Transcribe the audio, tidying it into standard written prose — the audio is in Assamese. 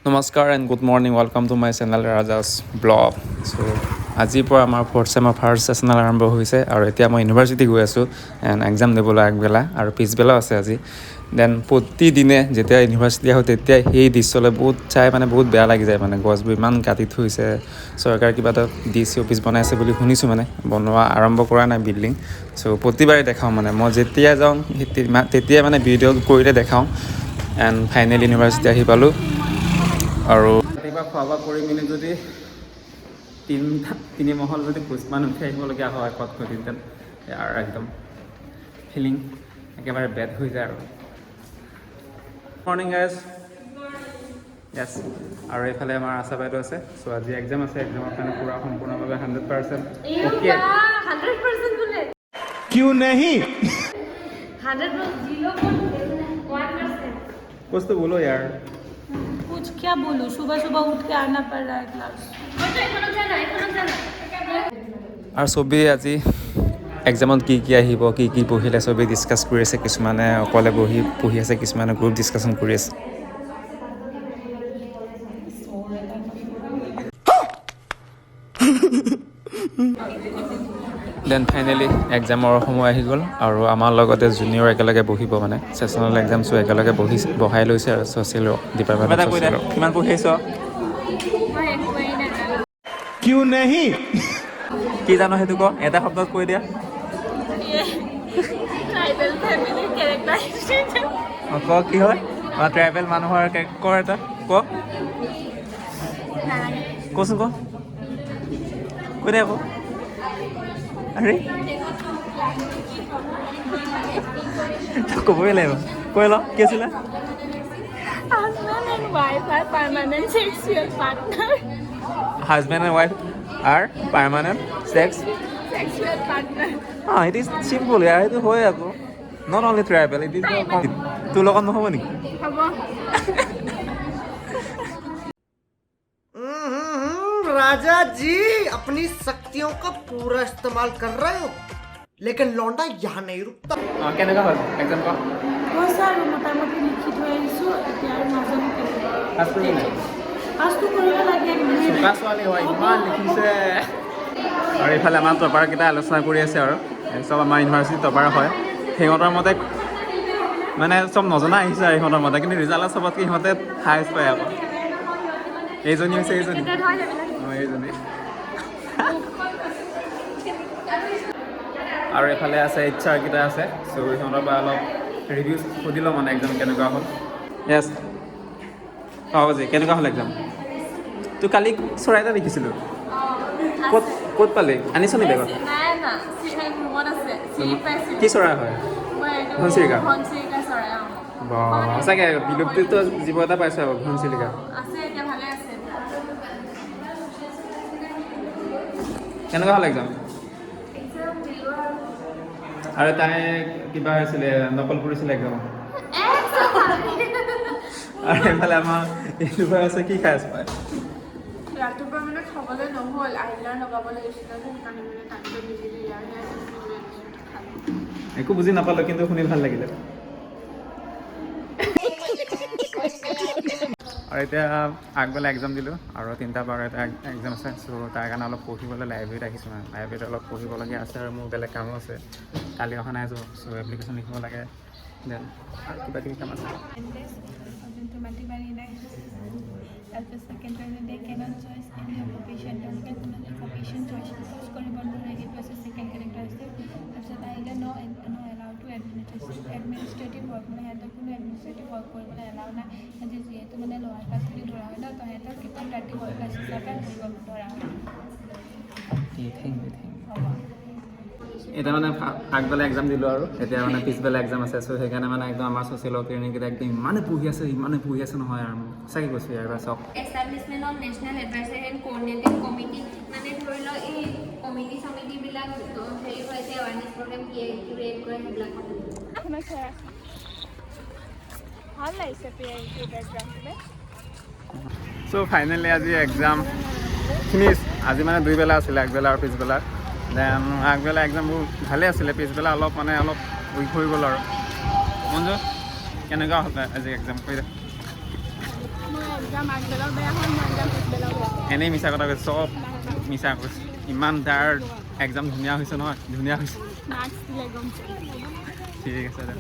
নমস্কাৰ and good morning welcome to my channel Raja's blog. চ' আজিৰ পৰা আমাৰ ফ'ৰ্থ চেমৰ ফাৰ্ষ্ট ছেশ্যনেল আৰম্ভ হৈছে আৰু এতিয়া মই ইউনিভাৰ্চিটি গৈ আছোঁ এণ্ড এক্সাম দিবলৈ আগবেলা আৰু পিছবেলাও আছে আজি। দেন প্ৰতিদিনে যেতিয়া ইউনিভাৰ্চিটি আহোঁ তেতিয়া সেই দৃশ্যলৈ বহুত বেয়া লাগি যায়। মানে গছবোৰ ইমান কাটি থৈছে, চৰকাৰে কিবা এটা DC অফিচ বনাই আছে বুলি শুনিছোঁ, মানে বনোৱা আৰম্ভ কৰা নাই বিল্ডিং। চ' প্ৰতিবাৰে দেখাওঁ, মানে মই যেতিয়া যাওঁ তেতিয়াই মানে ভিডিঅ' কৰিলে দেখাওঁ। এণ্ড ফাইনেলি ইউনিভাৰ্চিটি আহি পালোঁ আৰু ৰাতিপুৱা খোৱা বোৱা কৰি মেলি যদি তিনি মহল যদি খোজমান উঠি আহিবলগীয়া হয় কটকটি, তেন আৰু একদম ফিলিং একেবাৰে বেড হৈ যায় আৰু। Morning guys. য়েছ, আৰু এইফালে আমাৰ আশা বাইদেউ আছে। চ' আজি এক্সাম আছে, এক্সামৰ কাৰণে পূৰা সম্পূৰ্ণভাৱে 100% অ'কে। 100% बोले क्यों नहीं 100% कुछ तो बोलो यार। कुछ क्या बोलूं, सुबह सुबह उठ के आना पड़ रहा है क्लास। আৰু চবেই আজি এক্সামত কি আহিব, কি পঢ়িলে চবেই ডিছকাছ কৰি আছে। কিছুমানে অকলে পঢ়ি আছে, কিছুমানে গ্ৰুপ ডিছকাশ্যন কৰি আছে। দেন ফাইনেলি এক্সামৰ সময় আহি গ'ল আৰু আমাৰ লগতে জুনিয়ৰ একেলগে বহিব, মানে ছেশ্যনেল এক্সামছো একেলগে বহাই লৈছে আৰু ছ'চিয়েল ডিপাৰ্টমেণ্ট ছ'চিয়েলৰ। কিমান পঢ়িছ? কিয় নেহি কি জানো সেইটো ক, এটা শব্দত কৈ দিয়া। ट्राइबल फैमिली कैरेक्टराइजेशन ক কি হয়? ট্ৰাইবেল মানুহৰ কৰ এটা ক, কচোন কৈ দে আকৌ। আৰে ক'বই লাগিব, কৈ ল কি আছিলে? husband and wife are permanent sexual partner. Husband and wife are permanent Sexual partner. It is simple ইয়াৰ, সেইটো হয় আকৌ। Not only tribal, it is তোৰ লগত নহ'ব নেকি? হ'ব। राजा जी अपनी शक्तियों का पूरा इस्तेमाल कर रहे हो, लेकिन लौंडा यहाँ नहीं रुकता। কেনেকুৱা হ'ল এক্সাম ক? হৈছে আৰু মোটামুটি লিখি থৈ আহিছোঁ, এতিয়া আৰু নাজানো কেনেকুৱা। পাছ কৰিলি নাই? পাছটো কৰিব লাগে। চোকা ছোৱালী হয়, ইমান লিখিছে। আৰু এইফালে আমাৰ টপাৰকেইটা আলোচনা কৰি আছে আৰু চব আমাৰ ইউনিভাৰ্চিটি টপাৰ হয়। সিহঁতৰ মতে মানে চব নজনা আহিছে আৰু সিহঁতৰ মতে, কিন্তু ৰিজাল্টত চবতকৈ সিহঁতে হায়েষ্ট পায় আকৌ। এইজনী হৈছে এইজনী এইজনী। আৰু এইফালে আছে HR কেইটা আছে। চ' সিহঁতৰ পৰা অলপ ৰিভিউ সুধি লওঁ, মানে এক্সাম কেনেকুৱা হ'ল। য়েছ, হ'ব যে কেনেকুৱা হ'ল এক্সাম? তোৰ কালি চৰাই এটা দেখিছিলোঁ, ক'ত পালি? আনিছ নি বেগত? নাই না, ৰুমত আছে। কি চৰাই হয়? ঘনচিৰিকা? ঘনচিৰিকা চৰাই। সঁচাকৈ বিলুপ্তিত জীৱ এটা পাইছোঁ আকৌ, ঘনচিৰিকা। আছে, এতিয়া ভালে আছে। কেনেকুৱা হ'ল এক্সাম? আৰু তাই কিবা হৈছিলে, নকল কৰিছিলে এক্সামত। আৰু এইফালে আমাৰ এইটো আছে, কি খাই আছে? ৰাতিপুৱা মানে খাবলৈ নহ'ল, আইলাৰ লগাব লাগিছিলে, সেইকাৰণে মানে টাইমটো নিদিলে। ইয়াৰ একো বুজি নাপালোঁ, কিন্তু শুনি ভাল লাগিলে। আৰু এতিয়া আগবেলা এক্সাম দিলোঁ আৰু 3টা বাৰ এটা এক্সাম আছে। চ' তাৰ কাৰণে অলপ পঢ়িবলৈ লাইব্ৰেৰীত আহিছোঁ। মানে লাইব্ৰেৰীত অলপ পঢ়িবলগীয়া আছে আৰু মোৰ বেলেগ কামো আছে। কালি অহা নাই চ' এপ্লিকেশ্যন লিখিব লাগে, দেন আৰু কিবাকিবি কাম আছে। এডমিনিষ্ট্ৰেটিভ ৱৰ্ক, মানে সিহঁতক কোনো এডমিনিষ্ট্ৰেটিভ ৱৰ্ক কৰিবলৈ এলাউ নাই। সিহঁতে যিহেতু মানে লোৱাৰ ক্লাছ বুলি ধৰা হয় ন, তো সিহঁতক কেৱল ৰাতি ৱৰ্ক ক্লাছ হিচাপে কৰিব ধৰা হয়। এতিয়া মানে আগবেলা এক্সাম দিলোঁ আৰু এতিয়া মানে পিছবেলা এক্সাম আছে। চ' সেইকাৰণে মানে একদম আমাৰ ছ'চিয়েলৰ ট্ৰেইনিংকেইটা একদম ইমানে পঢ়ি আছে নহয় আৰু মই সঁচাকৈ কৈছোঁ ইয়াৰ পৰা চাওক। Establishment of national advisory and coordinating committee, মানে ধৰি লওক এই কমিটিবিলাক হেৰি হয় যে এৱাৰনেছ প্ৰগ্ৰেম ক্ৰিয়েট কৰে, সেইবিলাক ভাল লাগিছে এক্সামটোলৈ। চ' ফাইনেলি আজি এক্সাম ফিনিছ। আজি মানে 2 বেলা আছিলে, আগবেলা আৰু পিছবেলা। দেন আগবেলা এক্সামবোৰ ভালেই আছিলে, পিছবেলা অলপ উইক হৈ গ'ল আৰু। মঞ্জু কেনেকুৱা হ'ল আজি এক্সাম কৰি দে? মই এক্সাম আগবেলাও বেয়া হ'ল মোৰ এক্সাম পিছবেলাও বেয়া হ'ল এনেই মিছা কথা কৈছে চব মিছা কৈছে ইমান তাৰ এক্সাম ধুনীয়া হৈছে নহয় ধুনীয়া হৈছে মাৰ্কছ দিলে গম ঠিক আছে দে